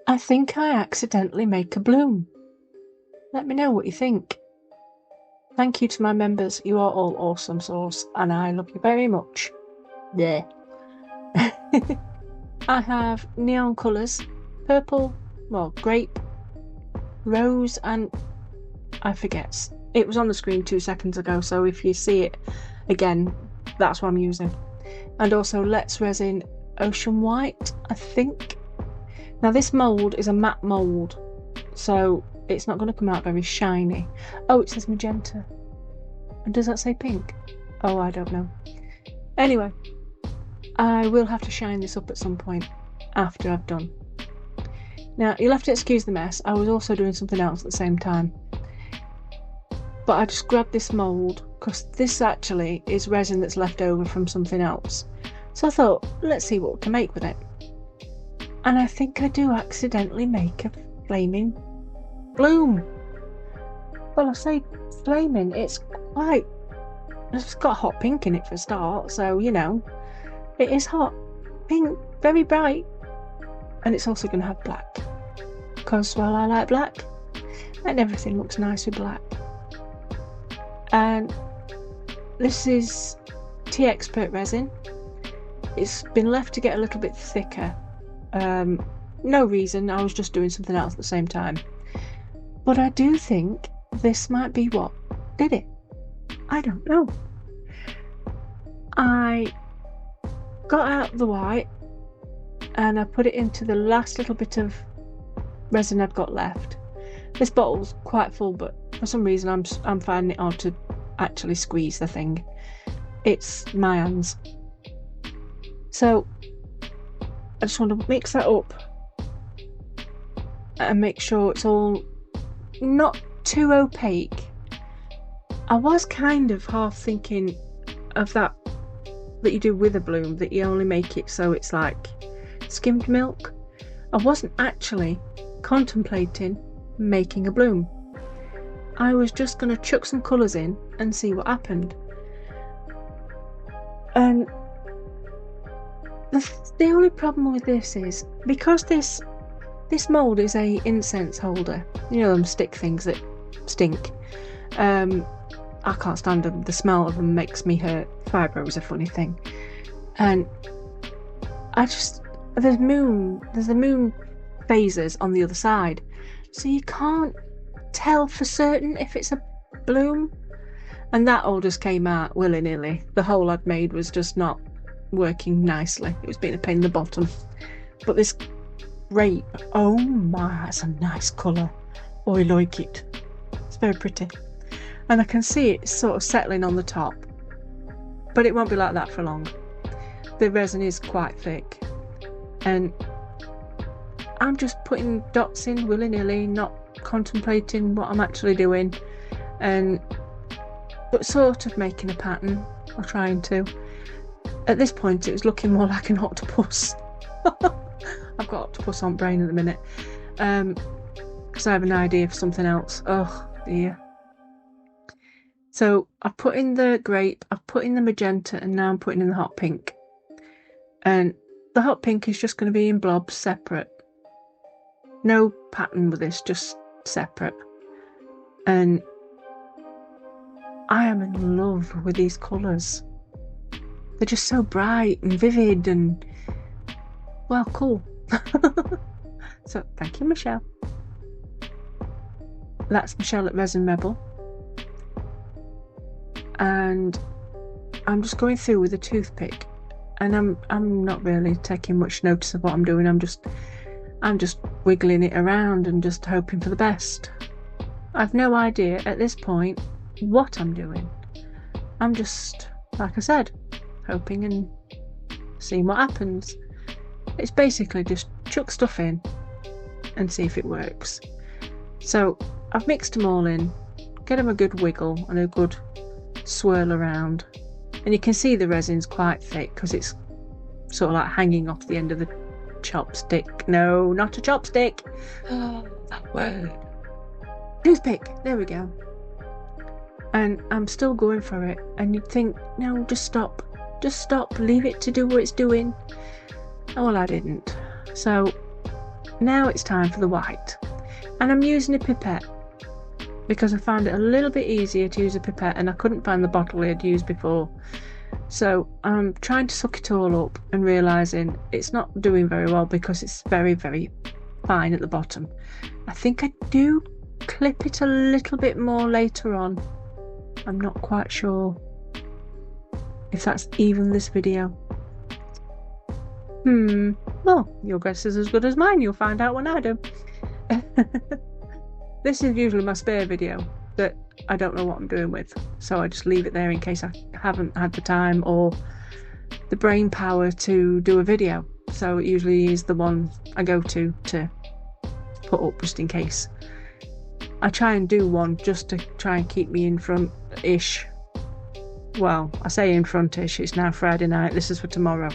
I think I accidentally make a bloom. Let me know what you think. Thank you to my members. You are all awesome sauce, and I love you very much. There. I have neon colours, purple, well, grape, rose, and I forget. It was on the screen 2 seconds ago, so if you see it again, that's what I'm using. And also Let's Resin Ocean White, I think. Now this mould is a matte mould, so it's not going to come out very shiny. Oh, it says magenta. And does that say pink? Oh, I don't know. Anyway, I will have to shine this up at some point after I've done. Now, you'll have to excuse the mess. I was also doing something else at the same time. But I just grabbed this mould because this actually is resin that's left over from something else. So I thought, let's see what we can make with it. And I think I do accidentally make a flaming bloom. Well, I say flaming, it's got hot pink in it for a start, so you know, it is hot pink, very bright. And it's also going to have black, because, well, I like black and everything looks nice with black. And this is Tea Expert resin. It's been left to get a little bit thicker. No reason, I was just doing something else at the same time. But I do think this might be what did it. I don't know. I got out the white and I put it into the last little bit of resin I've got left. This bottle's quite full, but for some reason I'm finding it hard to actually squeeze the thing. It's my hands. So I just want to mix that up and make sure it's all not too opaque. I was kind of half thinking of that you do with a bloom, that you only make it so it's like skimmed milk. I wasn't actually contemplating making a bloom. I was just going to chuck some colours in and see what happened. And the only problem with this is, because this mould is a incense holder, you know them stick things that stink. I can't stand them. The smell of them makes me hurt. Fibro is a funny thing. And there's the moon phases on the other side, so you can't tell for certain if it's a bloom. And that all just came out willy-nilly. The hole I'd made was just not working nicely. It was being a pain in the bottom. But this grape, oh my, that's a nice colour. Oh, I like it. It's very pretty. And I can see it sort of settling on the top. But it won't be like that for long. The resin is quite thick. And I'm just putting dots in willy-nilly, not contemplating what I'm actually doing. But sort of making a pattern, or trying to. At this point it was looking more like an octopus. I've got octopus on brain at the minute. Because I have an idea for something else. Oh dear. So I've put in the grape, I've put in the magenta, and now I'm putting in the hot pink. And the hot pink is just going to be in blobs separate. No pattern with this, just separate. And I am in love with these colours. They're just so bright and vivid and, well, cool. So thank you, Michelle. That's Michelle at Resin Rebel. And I'm just going through with a toothpick, and I'm not really taking much notice of what I'm doing. I'm just wiggling it around and just hoping for the best. I've no idea at this point what I'm doing. I'm just, like I said, hoping and seeing what happens. It's basically just chuck stuff in and see if it works. So I've mixed them all in, get them a good wiggle and a good swirl around, and you can see the resin's quite thick because it's sort of like hanging off the end of the chopstick. No, not a chopstick. Oh, that word. Toothpick. There we go. And I'm still going for it, and you'd think, no, just stop, leave it to do what it's doing. Oh, well, I didn't. So Now it's time for the white, and I'm using a pipette because I found it a little bit easier to use a pipette, and I couldn't find the bottle I had used before. So I'm trying to suck it all up and realising it's not doing very well because it's very, very fine at the bottom. I think I do clip it a little bit more later on. I'm not quite sure if that's even this video. Well, your guess is as good as mine. You'll find out when I do. This is usually my spare video that I don't know what I'm doing with, so I just leave it there in case I haven't had the time or the brain power to do a video. So it usually is the one I go to put up just in case. I try and do one just to try and keep me in front-ish. Well, I say in front-ish, it's now Friday night, this is for tomorrow.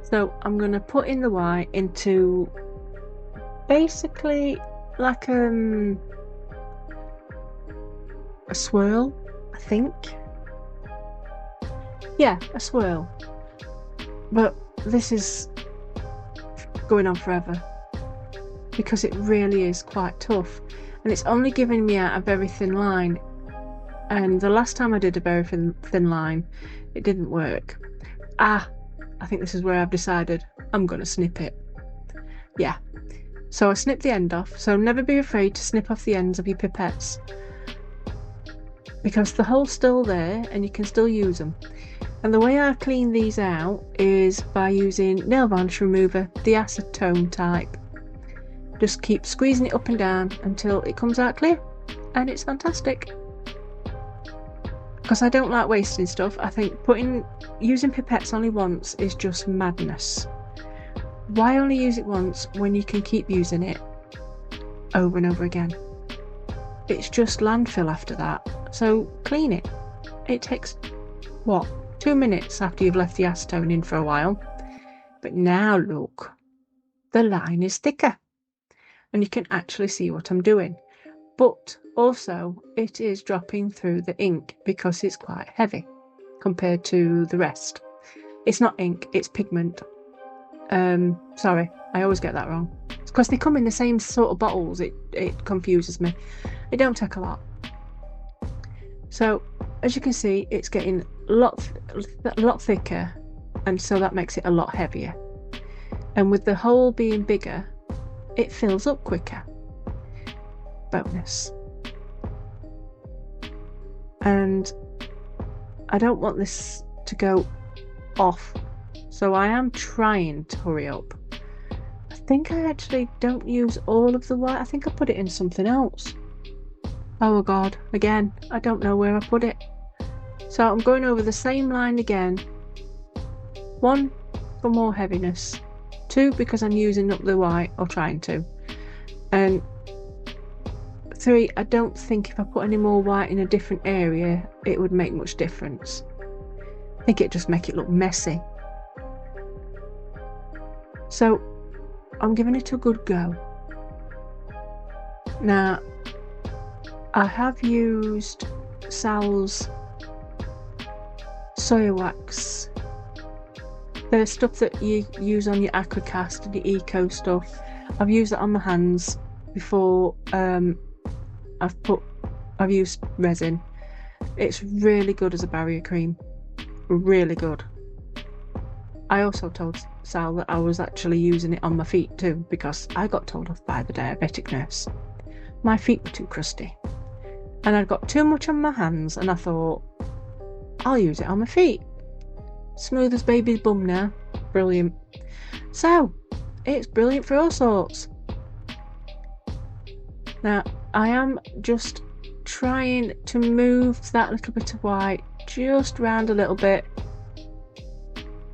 So I'm going to put in the white into basically like a swirl, I think. Yeah, a swirl. But this is going on forever because it really is quite tough, and it's only giving me out a very thin line, and the last time I did a very thin line it didn't work. I think this is where I've decided I'm gonna snip it. Yeah, so I snipped the end off. So never be afraid to snip off the ends of your pipettes because the hole's still there and you can still use them. And the way I clean these out is by using nail varnish remover, the acetone type. Just keep squeezing it up and down until it comes out clear, and it's fantastic. Because I don't like wasting stuff. I think using pipettes only once is just madness. Why only use it once when you can keep using it over and over again? It's just landfill after that. So clean it. It takes, what, 2 minutes after you've left the acetone in for a while. But now look, the line is thicker and you can actually see what I'm doing. But also it is dropping through the ink because it's quite heavy compared to the rest. It's not ink, it's pigment. Sorry, I always get that wrong. It's because they come in the same sort of bottles, it confuses me. It don't take a lot. So as you can see, it's getting a lot thicker, and so that makes it a lot heavier. And with the hole being bigger, it fills up quicker. Bonus. And I don't want this to go off, so I am trying to hurry up. I think I actually don't use all of the white. I think I put it in something else. Oh god, again, I don't know where I put it. So I'm going over the same line again. 1, for more heaviness. 2, because I'm using up the white, or trying to. And 3, I don't think if I put any more white in a different area, it would make much difference. I think it'd just make it look messy. So I'm giving it a good go. Now, I have used Sal's soya wax, the stuff that you use on your Acrocast and your eco stuff. I've used it on my hands before. I've used resin. It's really good as a barrier cream, really good. I also told Sal that I was actually using it on my feet too, because I got told off by the diabetic nurse. My feet were too crusty and I'd got too much on my hands, and I thought, I'll use it on my feet. Smooth as baby's bum now. Brilliant. So it's brilliant for all sorts. Now I am just trying to move that little bit of white just round a little bit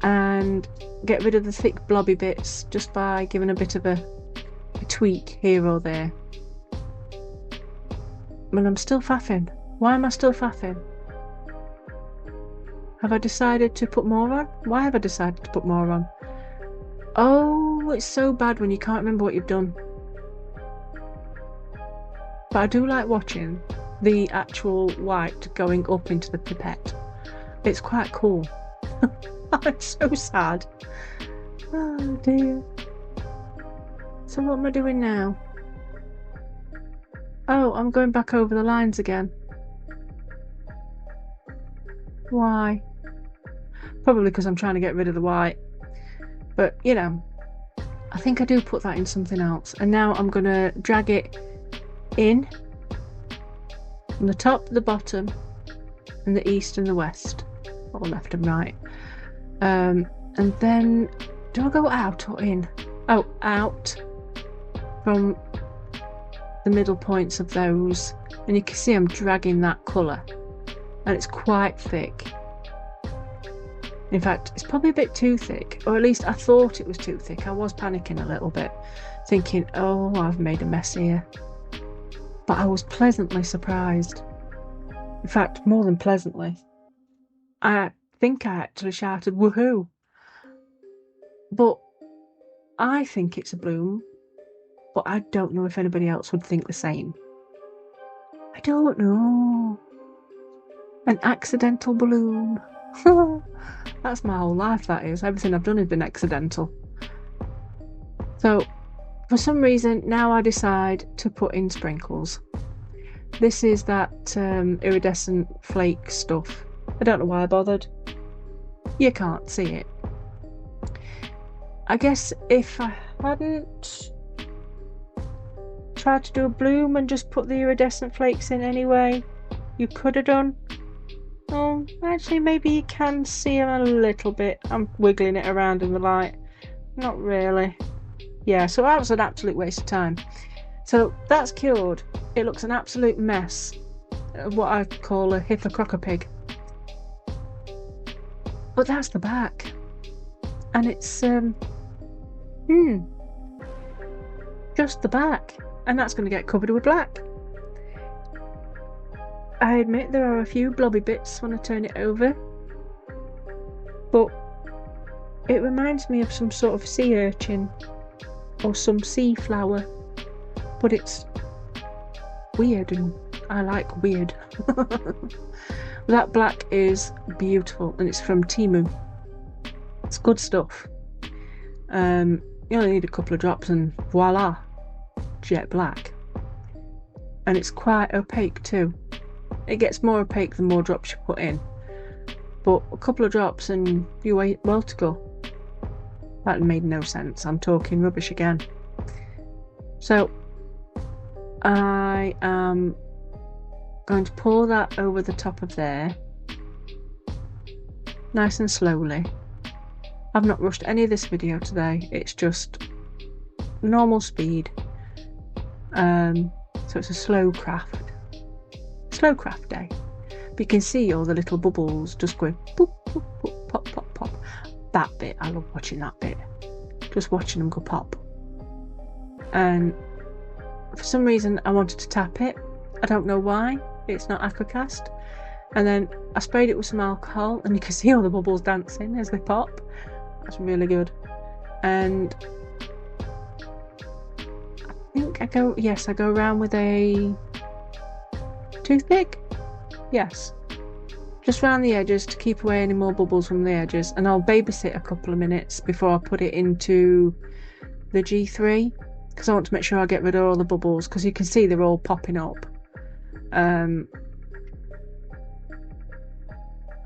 and get rid of the thick blobby bits just by giving a bit of a tweak here or there. But I'm still faffing. Why am I still faffing? Have I decided to put more on? Why have I decided to put more on? Oh, it's so bad when you can't remember what you've done. But I do like watching the actual white going up into the pipette. It's quite cool. I'm so sad. Oh dear. So what am I doing now? Oh, I'm going back over the lines again. Why? Probably because I'm trying to get rid of the white. But, you know, I think I do put that in something else. And now I'm going to drag it in from the top to the bottom and the east and the west. Or left and right. And then, do I go out or in? Oh, out from the middle points of those. And you can see I'm dragging that colour. And it's quite thick. In fact, it's probably a bit too thick, or at least I thought it was too thick. I was panicking a little bit, thinking, oh, I've made a mess here. But I was pleasantly surprised. In fact, more than pleasantly. I think I actually shouted, woohoo! But I think it's a bloom, but I don't know if anybody else would think the same. I don't know. An accidental bloom. That's my whole life, that is. Everything I've done has been accidental. So, for some reason, now I decide to put in sprinkles. This is that iridescent flake stuff. I don't know why I bothered. You can't see it. I guess if I hadn't tried to do a bloom and just put the iridescent flakes in anyway, you could have done. Oh, actually, maybe you can see them a little bit. I'm wiggling it around in the light. Not really. Yeah, so that was an absolute waste of time. So that's cured. It looks an absolute mess. What I call a hippocrocker pig. But that's the back. And it's, just the back. And that's going to get covered with black. I admit there are a few blobby bits when I turn it over, but it reminds me of some sort of sea urchin or some sea flower, but it's weird and I like weird. That black is beautiful and it's from Temu. It's good stuff. You only need a couple of drops and voila, jet black. And it's quite opaque too. It gets more opaque the more drops you put in. But a couple of drops and you wait well to go. That made no sense. I'm talking rubbish again. So I am going to pour that over the top of there. Nice and slowly. I've not rushed any of this video today. It's just normal speed. So it's a slow craft day. But you can see all the little bubbles just going boop, boop, boop, pop, pop, pop. That bit, I love watching that bit. Just watching them go pop. And for some reason I wanted to tap it. I don't know why. It's not aquacast. And then I sprayed it with some alcohol and you can see all the bubbles dancing as they pop. That's really good. And I think I go around with a toothpick. Yes, just round the edges to keep away any more bubbles from the edges, and I'll babysit a couple of minutes before I put it into the G3 because I want to make sure I get rid of all the bubbles because you can see they're all popping up. But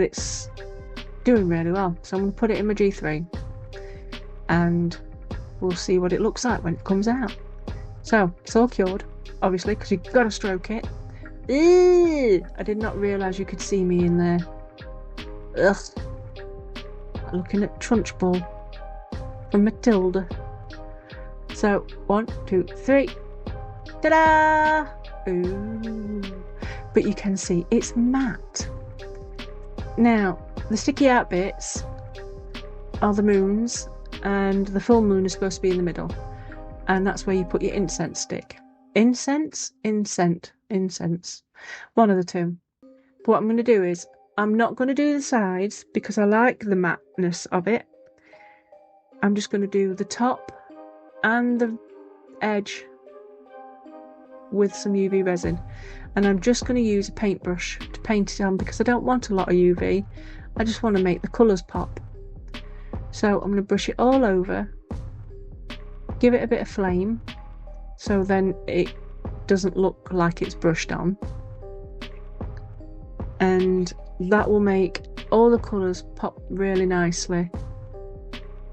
it's doing really well, so I'm going to put it in my G3 and we'll see what it looks like when it comes out. So it's all cured, obviously, because you've got to stroke it. Ew, I did not realise you could see me in there. Ugh. Looking at Trunchbull from Matilda. So 1, 2, 3. Ta-da! Ooh. But you can see it's matte. Now the sticky out bits are the moons, and the full moon is supposed to be in the middle, and that's where you put your incense stick. Incense? Incense. One of the two. But what I'm going to do is, I'm not going to do the sides because I like the matteness of it. I'm just going to do the top and the edge with some UV resin. And I'm just going to use a paintbrush to paint it on because I don't want a lot of UV. I just want to make the colours pop. So I'm going to brush it all over, give it a bit of flame, so then it doesn't look like it's brushed on. And that will make all the colours pop really nicely.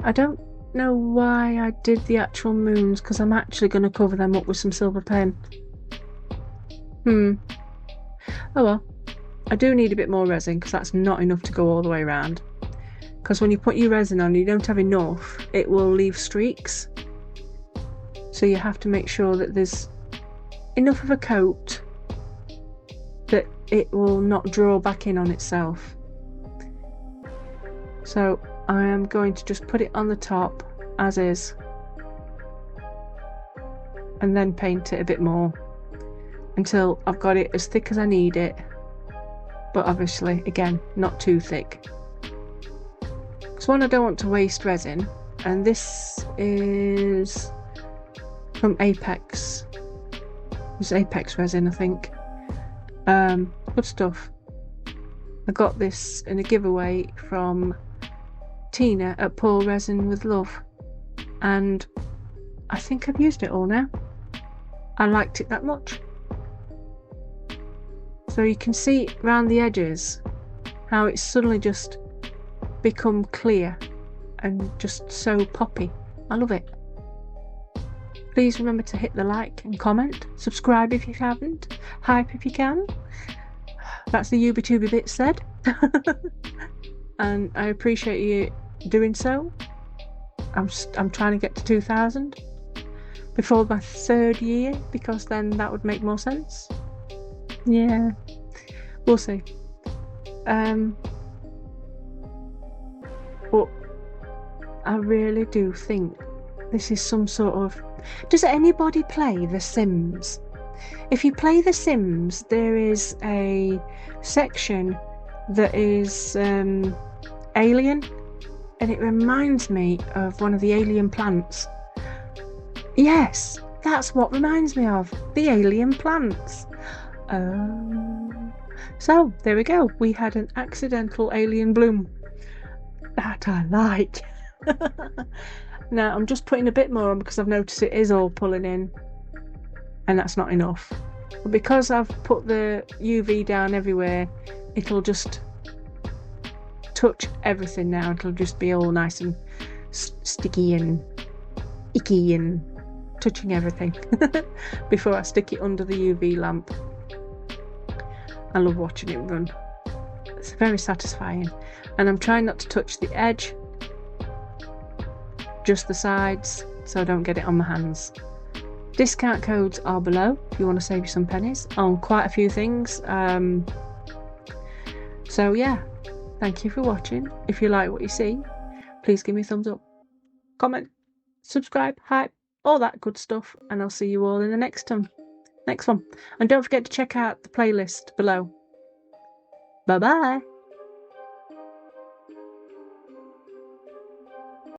I don't know why I did the actual moons, because I'm actually going to cover them up with some silver pen. Oh well. I do need a bit more resin, because that's not enough to go all the way around. Because when you put your resin on and you don't have enough, it will leave streaks. So you have to make sure that there's enough of a coat that it will not draw back in on itself. So I am going to just put it on the top as is, and then paint it a bit more until I've got it as thick as I need it, but obviously again not too thick, because one, I don't want to waste resin, and this is from Apex. It's Apex resin, I think. Good stuff. I got this in a giveaway from Tina at Pour Resin with Love, and I think I've used it all now. I liked it that much. So you can see around the edges how it's suddenly just become clear and just so poppy. I love it. Please remember to hit the like and comment, subscribe if you haven't, hype if you can. That's the Ubi-Tubi bit said. And I appreciate you doing so. I'm trying to get to 2,000 before my 3rd year, because then that would make more sense. Yeah, we'll see. But I really do think this is some sort of... Does anybody play The Sims? If you play The Sims, there is a section that is alien, and it reminds me of one of the alien plants. Yes, that's what reminds me of, the alien plants. So there we go, we had an accidental alien bloom that I like. Now I'm just putting a bit more on, because I've noticed it is all pulling in, and that's not enough. But because I've put the UV down everywhere, it'll just touch everything now. It'll just be all nice and sticky and icky and touching everything before I stick it under the UV lamp. I love watching it run. It's very satisfying. And I'm trying not to touch the edge, just the sides, so I don't get it on my hands. Discount codes are below if you want to save you some pennies on quite a few things. So yeah, thank you for watching. If you like what you see, please give me a thumbs up, comment, subscribe, hype, all that good stuff, and I'll see you all in the next one. And don't forget to check out the playlist below. Bye bye.